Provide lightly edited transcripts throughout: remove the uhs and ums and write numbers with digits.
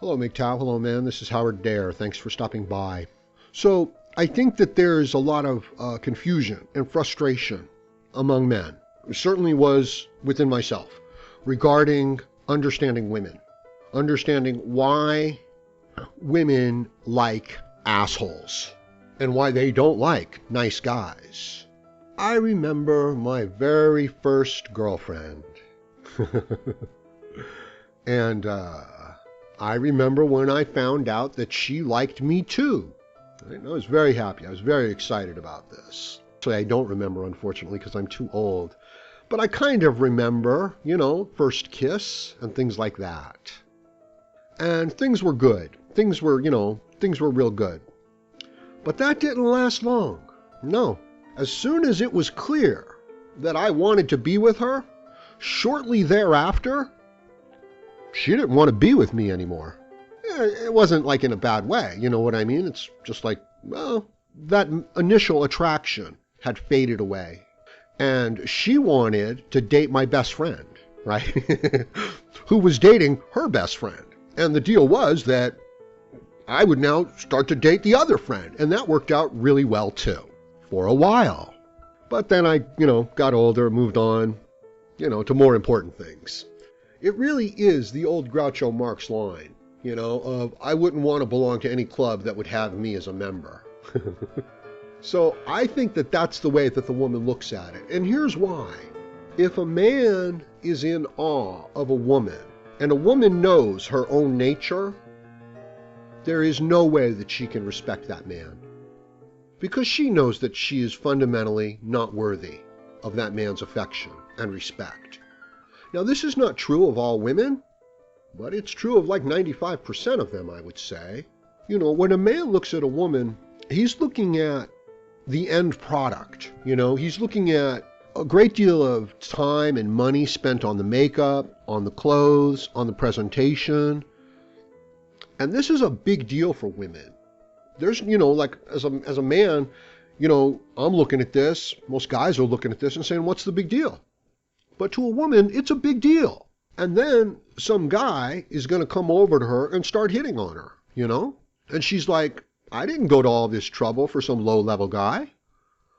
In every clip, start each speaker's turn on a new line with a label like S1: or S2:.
S1: Hello, MGTOW. Hello, man. This is Howard Dare. Thanks for stopping by. So, I think that there's a lot of confusion and frustration among men. It certainly was within myself regarding understanding women. Understanding why women like assholes and why they don't like nice guys. I remember my very first girlfriend. And I remember when I found out that she liked me too. I was very happy. I was very excited about this. Actually, I don't remember, unfortunately, because I'm too old. But I kind of remember, first kiss and things like that. And things were good. Things were real good. But that didn't last long. No. As soon as it was clear that I wanted to be with her, shortly thereafter, she didn't want to be with me anymore. It wasn't like in a bad way, you know what I mean? It's just like, well, that initial attraction had faded away. And she wanted to date my best friend, right? Who was dating her best friend. And the deal was that I would now start to date the other friend. And that worked out really well too, for a while. But then I, got older, moved on, to more important things. It really is the old Groucho Marx line, of I wouldn't want to belong to any club that would have me as a member. So I think that that's the way that the woman looks at it. And here's why. If a man is in awe of a woman, and a woman knows her own nature, there is no way that she can respect that man. Because she knows that she is fundamentally not worthy of that man's affection and respect. Now, this is not true of all women, but it's true of like 95% of them, I would say. When a man looks at a woman, he's looking at the end product. He's looking at a great deal of time and money spent on the makeup, on the clothes, on the presentation. And this is a big deal for women. There's, like as a man, I'm looking at this, most guys are looking at this and saying, what's the big deal? But to a woman, it's a big deal. And then some guy is going to come over to her and start hitting on her, And she's like, I didn't go to all this trouble for some low-level guy.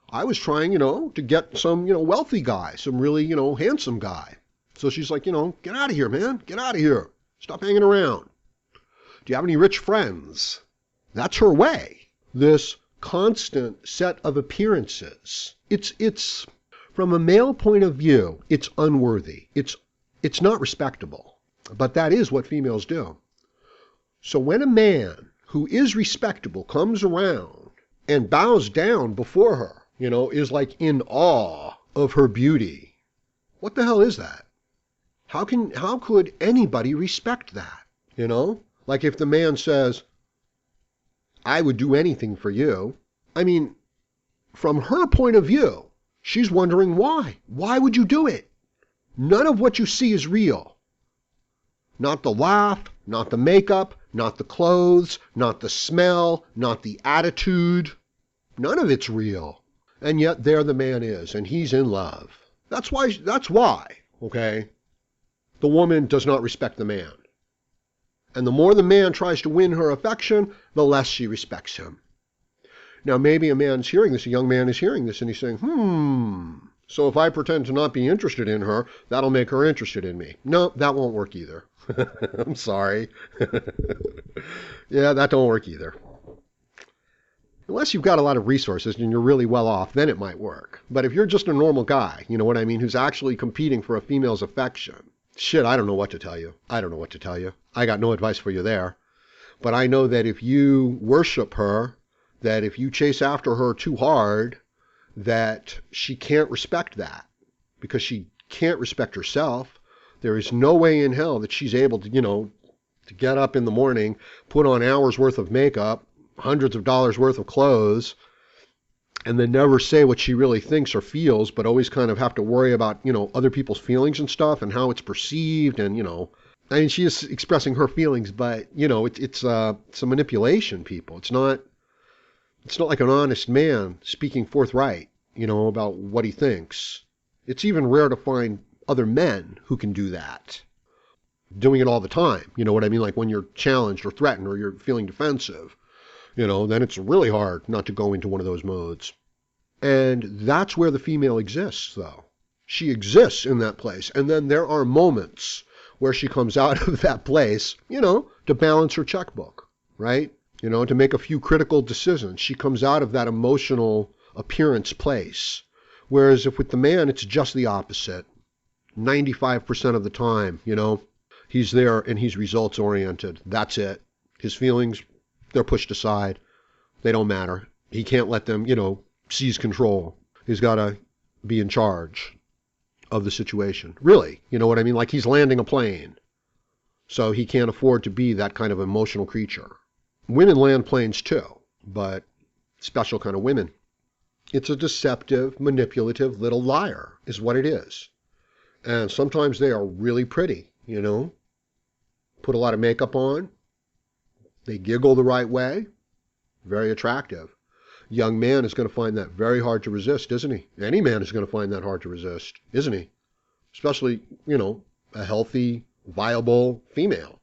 S1: I was trying, to get some, wealthy guy, some really, handsome guy. So she's like, get out of here, man. Get out of here. Stop hanging around. Do you have any rich friends? That's her way. This constant set of appearances. It's from a male point of view, it's unworthy. It's not respectable. But that is what females do. So when a man who is respectable comes around and bows down before her, is like in awe of her beauty, what the hell is that? How could anybody respect that? Like if the man says, I would do anything for you. I mean, from her point of view, she's wondering why. Why would you do it? None of what you see is real. Not the laugh, not the makeup, not the clothes, not the smell, not the attitude. None of it's real. And yet there the man is, and he's in love. That's why, okay, the woman does not respect the man. And the more the man tries to win her affection, the less she respects him. Now, maybe a man's hearing this, a young man is hearing this, and he's saying, so if I pretend to not be interested in her, that'll make her interested in me. No, that won't work either. I'm sorry. Yeah, that don't work either. Unless you've got a lot of resources and you're really well off, then it might work. But if you're just a normal guy, you know what I mean, who's actually competing for a female's affection, shit, I don't know what to tell you. I don't know what to tell you. I got no advice for you there. But I know that if you worship her, that if you chase after her too hard, that she can't respect that. Because she can't respect herself. There is no way in hell that she's able to, to get up in the morning, put on hours worth of makeup, hundreds of dollars worth of clothes, and then never say what she really thinks or feels, but always kind of have to worry about, other people's feelings and stuff and how it's perceived and, I mean, she is expressing her feelings, but, it's a manipulation, people. It's not like an honest man speaking forthright, about what he thinks. It's even rare to find other men who can do that. doing it all the time. You know what I mean? Like when you're challenged or threatened or you're feeling defensive, then it's really hard not to go into one of those modes. And that's where the female exists, though. She exists in that place. And then there are moments where she comes out of that place, to balance her checkbook, right? To make a few critical decisions. She comes out of that emotional appearance place. Whereas if with the man, it's just the opposite. 95% of the time, he's there and he's results oriented. That's it. His feelings, they're pushed aside. They don't matter. He can't let them, seize control. He's got to be in charge of the situation. Really, you know what I mean? Like he's landing a plane. So he can't afford to be that kind of emotional creature. Women land planes too, but special kind of women. It's a deceptive, manipulative little liar is what it is. And sometimes they are really pretty, Put a lot of makeup on. They giggle the right way. Very attractive. Young man is going to find that very hard to resist, isn't he? Any man is going to find that hard to resist, isn't he? Especially, a healthy, viable female.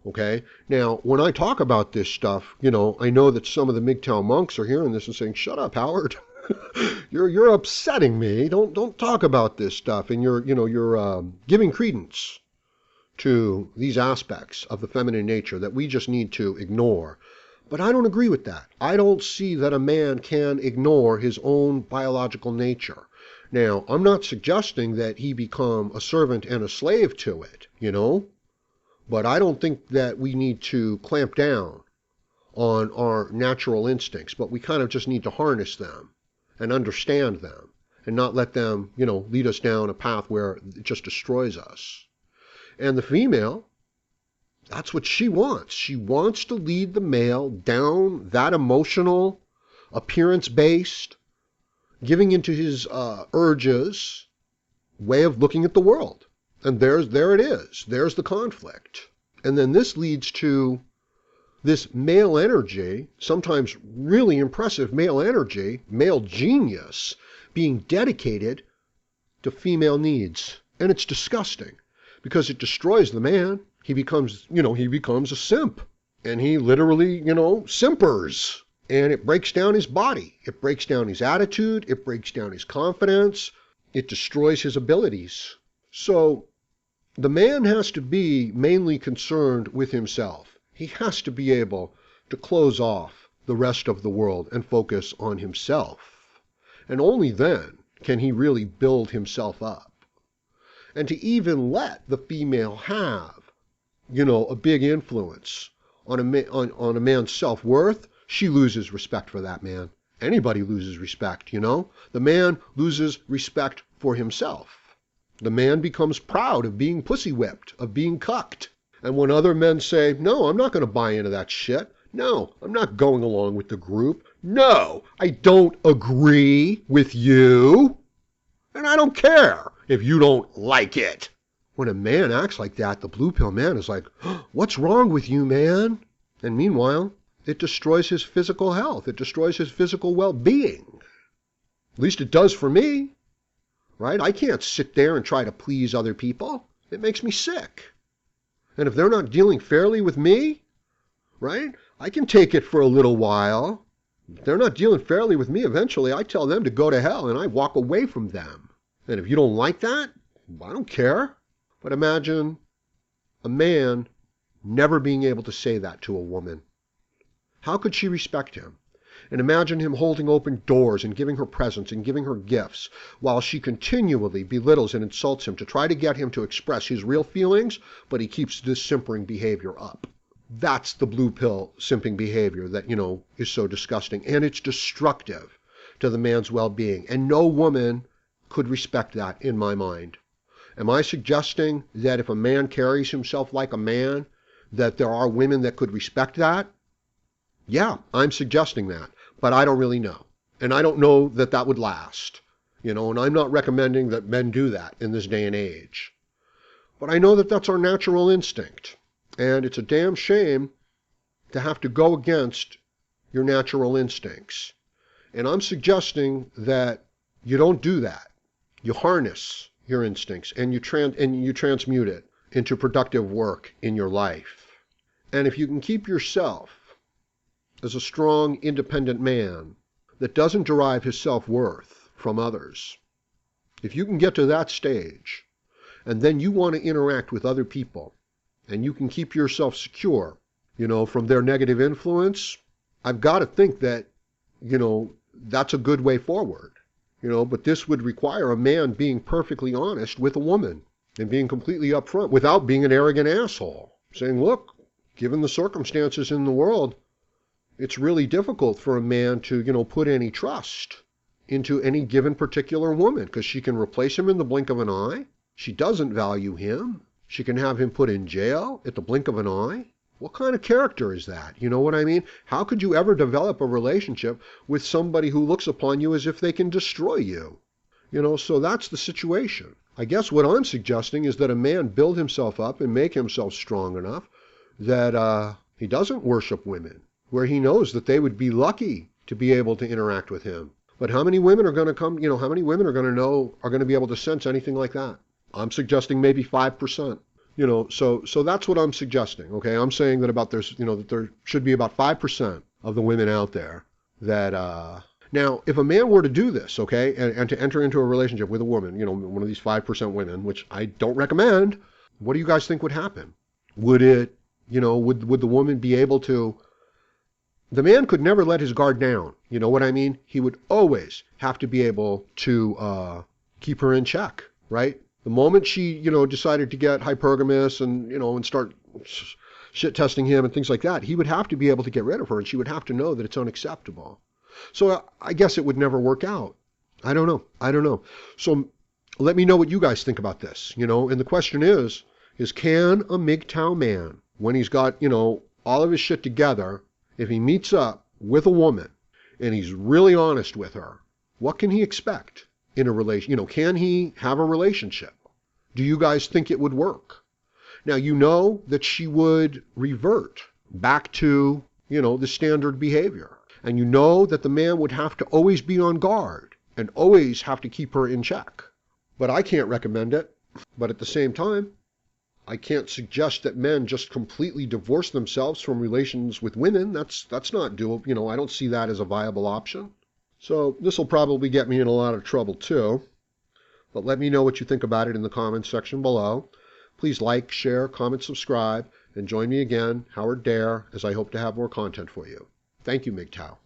S1: Okay? Now, when I talk about this stuff, I know that some of the MGTOW monks are hearing this and saying, shut up, Howard. You're upsetting me. Don't talk about this stuff. And you're giving credence to these aspects of the feminine nature that we just need to ignore. But I don't agree with that. I don't see that a man can ignore his own biological nature. Now, I'm not suggesting that he become a servant and a slave to it, But I don't think that we need to clamp down on our natural instincts, but we kind of just need to harness them and understand them and not let them, lead us down a path where it just destroys us. And the female, that's what she wants. She wants to lead the male down that emotional, appearance-based, giving into his urges way of looking at the world. And there it is. There's the conflict. And then this leads to this male energy, sometimes really impressive male energy, male genius, being dedicated to female needs. And it's disgusting because it destroys the man. He becomes a simp. And he literally, simpers. And it breaks down his body. It breaks down his attitude. It breaks down his confidence. It destroys his abilities. So the man has to be mainly concerned with himself. He has to be able to close off the rest of the world and focus on himself. And only then can he really build himself up. And to even let the female have, a big influence on a man's self-worth, she loses respect for that man. Anybody loses respect, The man loses respect for himself. The man becomes proud of being pussy whipped, of being cucked. And when other men say, no, I'm not going to buy into that shit. No, I'm not going along with the group. No, I don't agree with you. And I don't care if you don't like it. When a man acts like that, the blue pill man is like, what's wrong with you, man? And meanwhile, it destroys his physical health. It destroys his physical well-being. At least it does for me. Right? I can't sit there and try to please other people. It makes me sick. And if they're not dealing fairly with me, right, I can take it for a little while. If they're not dealing fairly with me, eventually I tell them to go to hell and I walk away from them. And if you don't like that, I don't care. But imagine a man never being able to say that to a woman. How could she respect him? And imagine him holding open doors and giving her presents and giving her gifts while she continually belittles and insults him to try to get him to express his real feelings, but he keeps this simpering behavior up. That's the blue pill simping behavior that, is so disgusting. And it's destructive to the man's well-being. And no woman could respect that in my mind. Am I suggesting that if a man carries himself like a man, that there are women that could respect that? Yeah, I'm suggesting that, but I don't really know. And I don't know that that would last, and I'm not recommending that men do that in this day and age. But I know that that's our natural instinct, and it's a damn shame to have to go against your natural instincts. And I'm suggesting that you don't do that. You harness your instincts and you transmute it into productive work in your life. And if you can keep yourself as a strong, independent man that doesn't derive his self-worth from others, if you can get to that stage, and then you want to interact with other people, and you can keep yourself secure, from their negative influence, I've got to think that, that's a good way forward. But this would require a man being perfectly honest with a woman and being completely upfront without being an arrogant asshole. Saying, look, given the circumstances in the world, it's really difficult for a man to, put any trust into any given particular woman because she can replace him in the blink of an eye. She doesn't value him. She can have him put in jail at the blink of an eye. What kind of character is that? You know what I mean? How could you ever develop a relationship with somebody who looks upon you as if they can destroy you? So that's the situation. I guess what I'm suggesting is that a man build himself up and make himself strong enough that he doesn't worship women, where he knows that they would be lucky to be able to interact with him. But how many women are going to come, how many women are going to know, are going to be able to sense anything like that? I'm suggesting maybe 5%. So that's what I'm suggesting, okay? I'm saying that that there should be about 5% of the women out there that, now, if a man were to do this, okay, and to enter into a relationship with a woman, one of these 5% women, which I don't recommend, what do you guys think would happen? Would it, would the woman be able to, the man could never let his guard down, you know what I mean? He would always have to be able to keep her in check, right? The moment she, decided to get hypergamous and, and start shit testing him and things like that, he would have to be able to get rid of her and she would have to know that it's unacceptable. So I guess it would never work out. I don't know. So let me know what you guys think about this, and the question is can a MGTOW man, when he's got, all of his shit together, if he meets up with a woman and he's really honest with her, what can he expect in a relation? Can he have a relationship? Do you guys think it would work? Now, that she would revert back to, the standard behavior. And that the man would have to always be on guard and always have to keep her in check. But I can't recommend it. But at the same time, I can't suggest that men just completely divorce themselves from relations with women. That's not doable. I don't see that as a viable option. So this will probably get me in a lot of trouble too. But let me know what you think about it in the comments section below. Please like, share, comment, subscribe, and join me again, Howard Dare, as I hope to have more content for you. Thank you, MGTOW.